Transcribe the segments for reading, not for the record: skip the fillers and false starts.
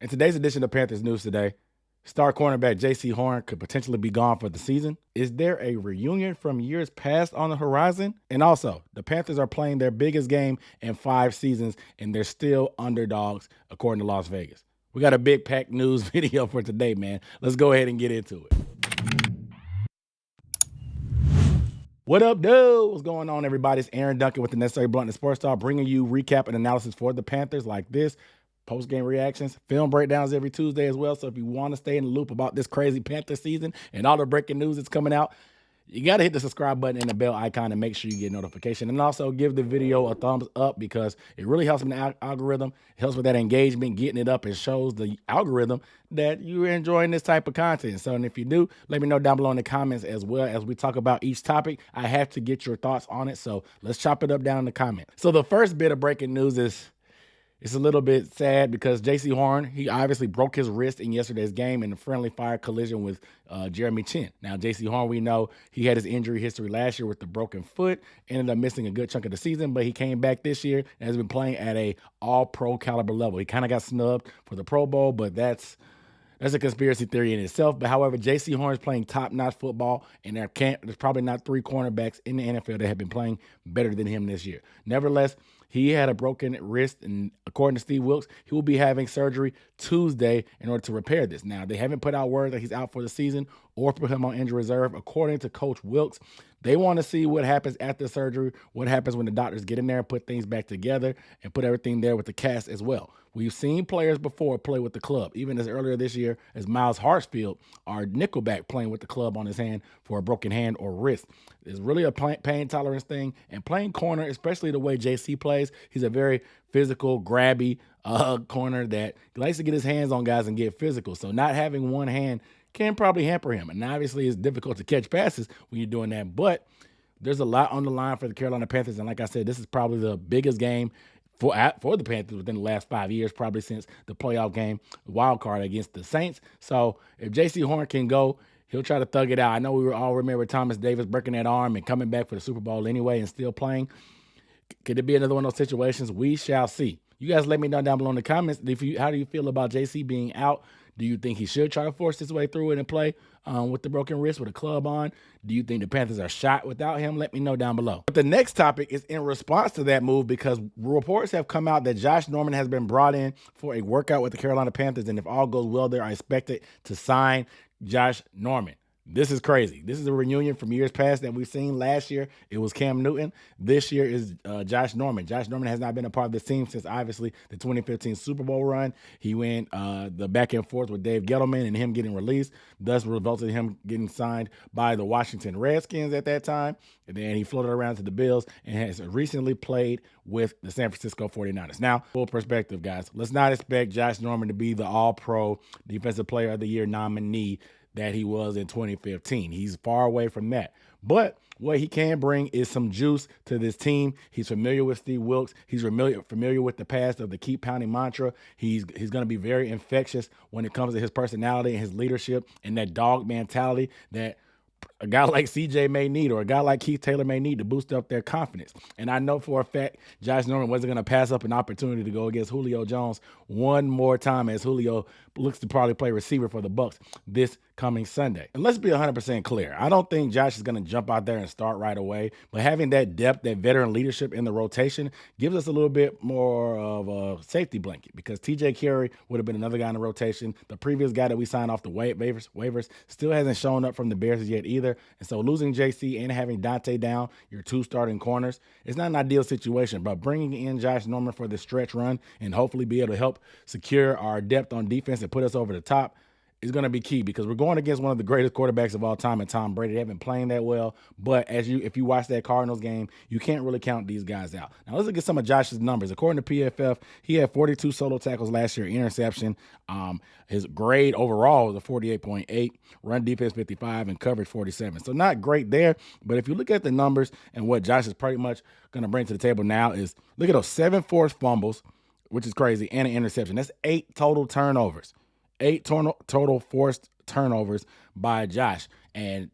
In today's edition of Panthers News Today, star cornerback Jaycee Horn could potentially be gone for the season. Is there a reunion from years past on the horizon? And also, the Panthers are playing their biggest game in 5 seasons, and they're still underdogs, according to Las Vegas. We got a big packed news video for today, man. Let's go ahead and get into it. What up, dude? What's going on, everybody? It's Aaron Duncan with the Necessary Bluntness Sports Star, bringing you recap and analysis for the Panthers like this. Post-game reactions, film breakdowns every Tuesday as well. So if you want to stay in the loop about this crazy Panther season and all the breaking news that's coming out, you got to hit the subscribe button and the bell icon and make sure you get notification. And also give the video a thumbs up because it really helps with the algorithm. It helps with that engagement, getting it up. It shows the algorithm that you're enjoying this type of content. So, and if you do, let me know down below in the comments as well as we talk about each topic. I have to get your thoughts on it. So let's chop it up down in the comments. So the first bit of breaking news is, it's a little bit sad because Jaycee Horn, he obviously broke his wrist in yesterday's game in a friendly fire collision with Jeremy Chin. Now, Jaycee Horn, we know he had his injury history last year with the broken foot, ended up missing a good chunk of the season, but he came back this year and has been playing at a all-pro caliber level. He kind of got snubbed for the Pro Bowl, but that's a conspiracy theory in itself. But however, Jaycee Horn is playing top-notch football, and there's probably not 3 cornerbacks in the NFL that have been playing better than him this year. Nevertheless, he had a broken wrist, and according to Steve Wilks, he will be having surgery Tuesday in order to repair this. Now, they haven't put out word that he's out for the season or put him on injury reserve. According to Coach Wilks, they want to see what happens after surgery, what happens when the doctors get in there and put things back together and put everything there with the cast as well. We've seen players before play with the club, even as earlier this year as Miles Hartsfield, our nickelback, playing with the club on his hand for a broken hand or wrist. It's really a pain tolerance thing, and playing corner, especially the way JC plays, he's a very physical, grabby corner that likes to get his hands on guys and get physical. So not having one hand can probably hamper him. And obviously it's difficult to catch passes when you're doing that, but there's a lot on the line for the Carolina Panthers. And like I said, this is probably the biggest game for the Panthers within the last 5 years, probably since the playoff game, wild card against the Saints. So if Jaycee Horn can go, he'll try to thug it out. I know we all remember Thomas Davis breaking that arm and coming back for the Super Bowl anyway and still playing. Could it be another one of those situations? We shall see. You guys let me know down below in the comments. How do you feel about JC being out? Do you think he should try to force his way through it and play with the broken wrist with a club on? Do you think the Panthers are shot without him? Let me know down below. But the next topic is in response to that move because reports have come out that Josh Norman has been brought in for a workout with the Carolina Panthers, and if all goes well, they are expected to sign Josh Norman. This is crazy. This is a reunion from years past that we've seen. Last year, it was Cam Newton. This year is Josh Norman. Josh Norman has not been a part of this team since, obviously, the 2015 Super Bowl run. He went the back and forth with Dave Gettleman and him getting released, thus resulted in him getting signed by the Washington Redskins at that time. And then he floated around to the Bills and has recently played with the San Francisco 49ers. Now, full perspective, guys. Let's not expect Josh Norman to be the All-Pro Defensive Player of the Year nominee that he was in 2015. He's far away from that. But what he can bring is some juice to this team. He's familiar with Steve Wilks. He's familiar with the past of the keep pounding mantra. He's going to be very infectious when it comes to his personality and his leadership and that dog mentality that a guy like CJ may need or a guy like Keith Taylor may need to boost up their confidence. And I know for a fact Josh Norman wasn't going to pass up an opportunity to go against Julio Jones one more time as Julio looks to probably play receiver for the Bucs this coming Sunday. And let's be 100% clear. I don't think Josh is going to jump out there and start right away, but having that depth, that veteran leadership in the rotation gives us a little bit more of a safety blanket because TJ Carey would have been another guy in the rotation. The previous guy that we signed off the waivers still hasn't shown up from the Bears yet either. And so losing JC and having Dante down, your 2 starting corners, it's not an ideal situation, but bringing in Josh Norman for the stretch run and hopefully be able to help secure our depth on defense and put us over the top is going to be key because we're going against one of the greatest quarterbacks of all time, and Tom Brady. They haven't been playing that well, but if you watch that Cardinals game, you can't really count these guys out. Now let's look at some of Josh's numbers. According to PFF, he had 42 solo tackles last year, interception. His grade overall was a 48.8, run defense 55, and coverage 47. So not great there, but if you look at the numbers and what Josh is pretty much going to bring to the table now is look at those 7 forced fumbles, which is crazy, and an interception. That's 8 total turnovers. 8 total forced turnovers by Josh. And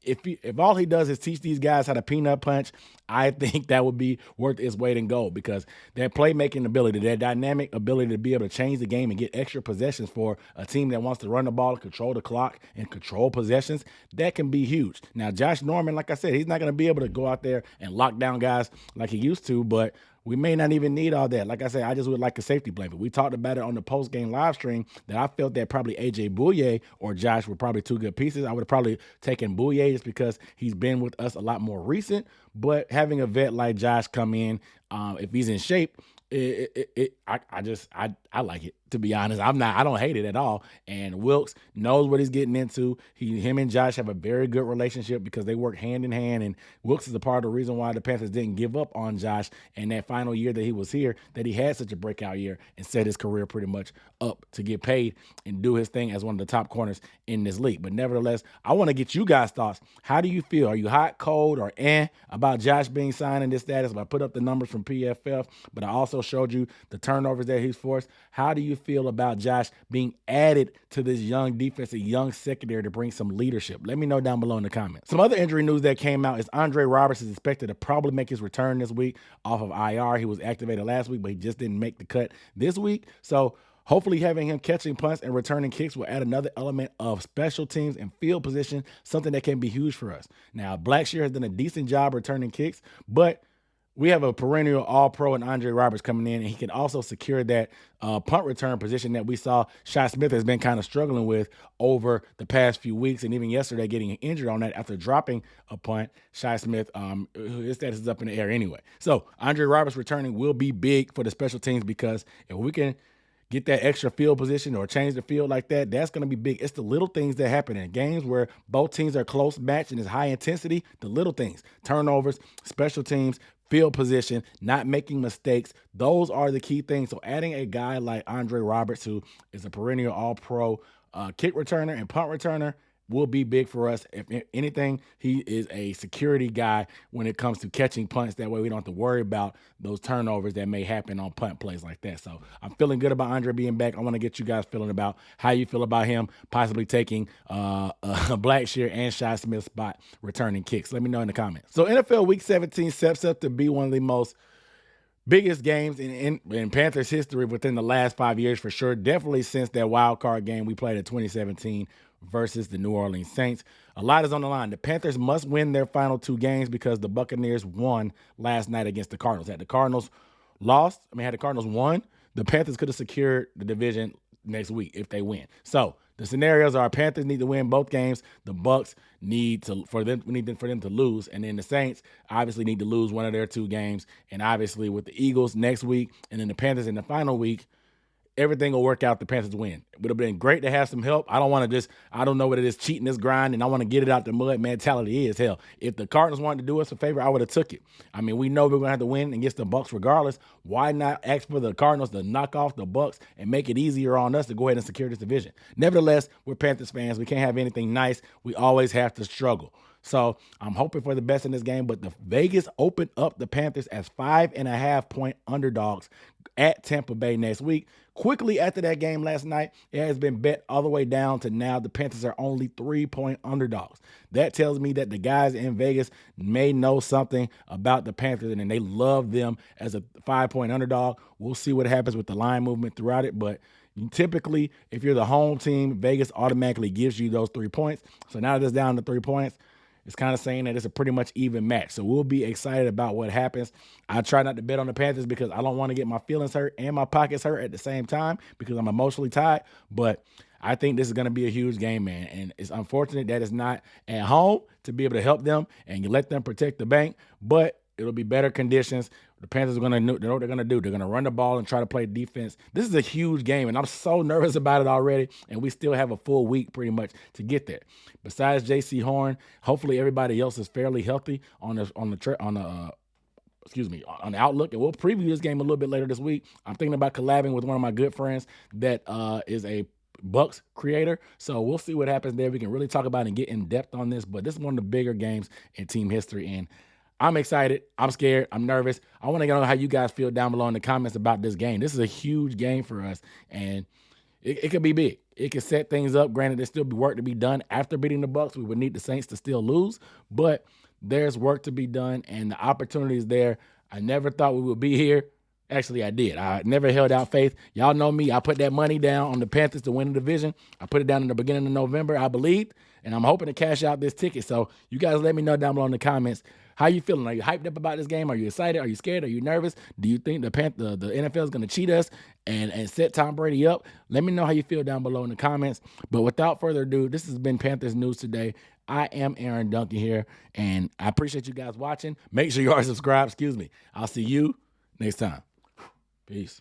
if all he does is teach these guys how to peanut punch, I think that would be worth its weight in gold, because that playmaking ability, that dynamic ability to be able to change the game and get extra possessions for a team that wants to run the ball and control the clock and control possessions, that can be huge. Now, Josh Norman, like I said, he's not going to be able to go out there and lock down guys like he used to, but we may not even need all that. Like I said, I just would like a safety blanket. We talked about it on the post-game live stream that I felt that probably A.J. Bouye or Josh were probably two good pieces. I would have probably taken Bouye just because he's been with us a lot more recent. But having a vet like Josh come in, if he's in shape, I like it, to be honest. I don't hate it at all. And Wilkes knows what he's getting into. Him and Josh have a very good relationship because they work hand in hand. And Wilkes is a part of the reason why the Panthers didn't give up on Josh in that final year that he was here, that he had such a breakout year and set his career pretty much up to get paid and do his thing as one of the top corners in this league. But nevertheless, I want to get you guys' thoughts. How do you feel? Are you hot, cold, or about Josh being signed in this status? I put up the numbers from PFF, but I also showed you the turnovers that he's forced. How do you feel about Josh being added to this young defense, a young secondary to bring some leadership? Let me know down below in the comments. Some other injury news that came out is Andre Roberts is expected to probably make his return this week off of IR. He was activated last week, but he just didn't make the cut this week. So hopefully having him catching punts and returning kicks will add another element of special teams and field position, something that can be huge for us. Now, Blackshear has done a decent job returning kicks, but we have a perennial all-pro in Andre Roberts coming in, and he can also secure that punt return position that we saw Shi Smith has been kind of struggling with over the past few weeks, and even yesterday getting injured on that after dropping a punt. Shi Smith, his status is up in the air anyway. So Andre Roberts returning will be big for the special teams, because if we can get that extra field position or change the field like that, that's going to be big. It's the little things that happen in games where both teams are close match and it's high intensity. The little things, turnovers, special teams, field position, not making mistakes. Those are the key things. So adding a guy like Andre Roberts, who is a perennial all-pro kick returner and punt returner, will be big for us. If anything, he is a security guy when it comes to catching punts. That way we don't have to worry about those turnovers that may happen on punt plays like that. So I'm feeling good about Andre being back. I want to get you guys feeling about how you feel about him possibly taking Blackshear and Shi Smith's spot returning kicks. Let me know in the comments. So NFL Week 17 steps up to be one of the most biggest games in Panthers history within the last 5 years, for sure. Definitely since that wild card game we played in 2017 versus the New Orleans Saints. A lot is on the line. The Panthers must win their final two games because the Buccaneers won last night against the Cardinals. Had the Cardinals won, the Panthers could have secured the division next week if they win. So the scenarios are Panthers need to win both games. The Bucs need for them to lose. And then the Saints obviously need to lose one of their two games. And obviously with the Eagles next week and then the Panthers in the final week, everything will work out. The Panthers win. It would have been great to have some help. I don't know what it is, cheating this grind, and I want to get it out the mud mentality is. Hell, if the Cardinals wanted to do us a favor, I would have took it. I mean, we know we're going to have to win against the Bucs regardless. Why not ask for the Cardinals to knock off the Bucs and make it easier on us to go ahead and secure this division? Nevertheless, we're Panthers fans. We can't have anything nice. We always have to struggle. So I'm hoping for the best in this game, but the Vegas opened up the Panthers as 5.5-point underdogs at Tampa Bay next week. Quickly after that game last night, it has been bet all the way down to now the Panthers are only 3-point underdogs. That tells me that the guys in Vegas may know something about the Panthers, and they love them as a 5-point underdog. We'll see what happens with the line movement throughout it, but typically, if you're the home team, Vegas automatically gives you those 3 points. So now that it's down to 3 points, it's kind of saying that it's a pretty much even match. So we'll be excited about what happens. I try not to bet on the Panthers because I don't want to get my feelings hurt and my pockets hurt at the same time because I'm emotionally tied. But I think this is going to be a huge game, man. And it's unfortunate that it's not at home to be able to help them and you let them protect the bank. But it'll be better conditions. The Panthers are going to know what they're going to do. They're going to run the ball and try to play defense. This is a huge game, and I'm so nervous about it already, and we still have a full week pretty much to get there. Besides Jaycee Horn, hopefully everybody else is fairly healthy on the outlook, and we'll preview this game a little bit later this week. I'm thinking about collabing with one of my good friends that is a Bucs creator, so we'll see what happens there. We can really talk about and get in depth on this, but this is one of the bigger games in team history, and I'm excited. I'm scared. I'm nervous. I want to know how you guys feel down below in the comments about this game. This is a huge game for us, and it could be big. It could set things up. Granted, there's still be work to be done after beating the Bucs. We would need the Saints to still lose, but there's work to be done, and the opportunity is there. I never thought we would be here. Actually, I did. I never held out faith. Y'all know me. I put that money down on the Panthers to win the division. I put it down in the beginning of November, I believed, and I'm hoping to cash out this ticket. So you guys let me know down below in the comments. How you feeling? Are you hyped up about this game? Are you excited? Are you scared? Are you nervous? Do you think the NFL is going to cheat us and set Tom Brady up? Let me know how you feel down below in the comments. But without further ado, this has been Panthers News today. I am Aaron Duncan here, and I appreciate you guys watching. Make sure you are subscribed. I'll see you next time. Peace.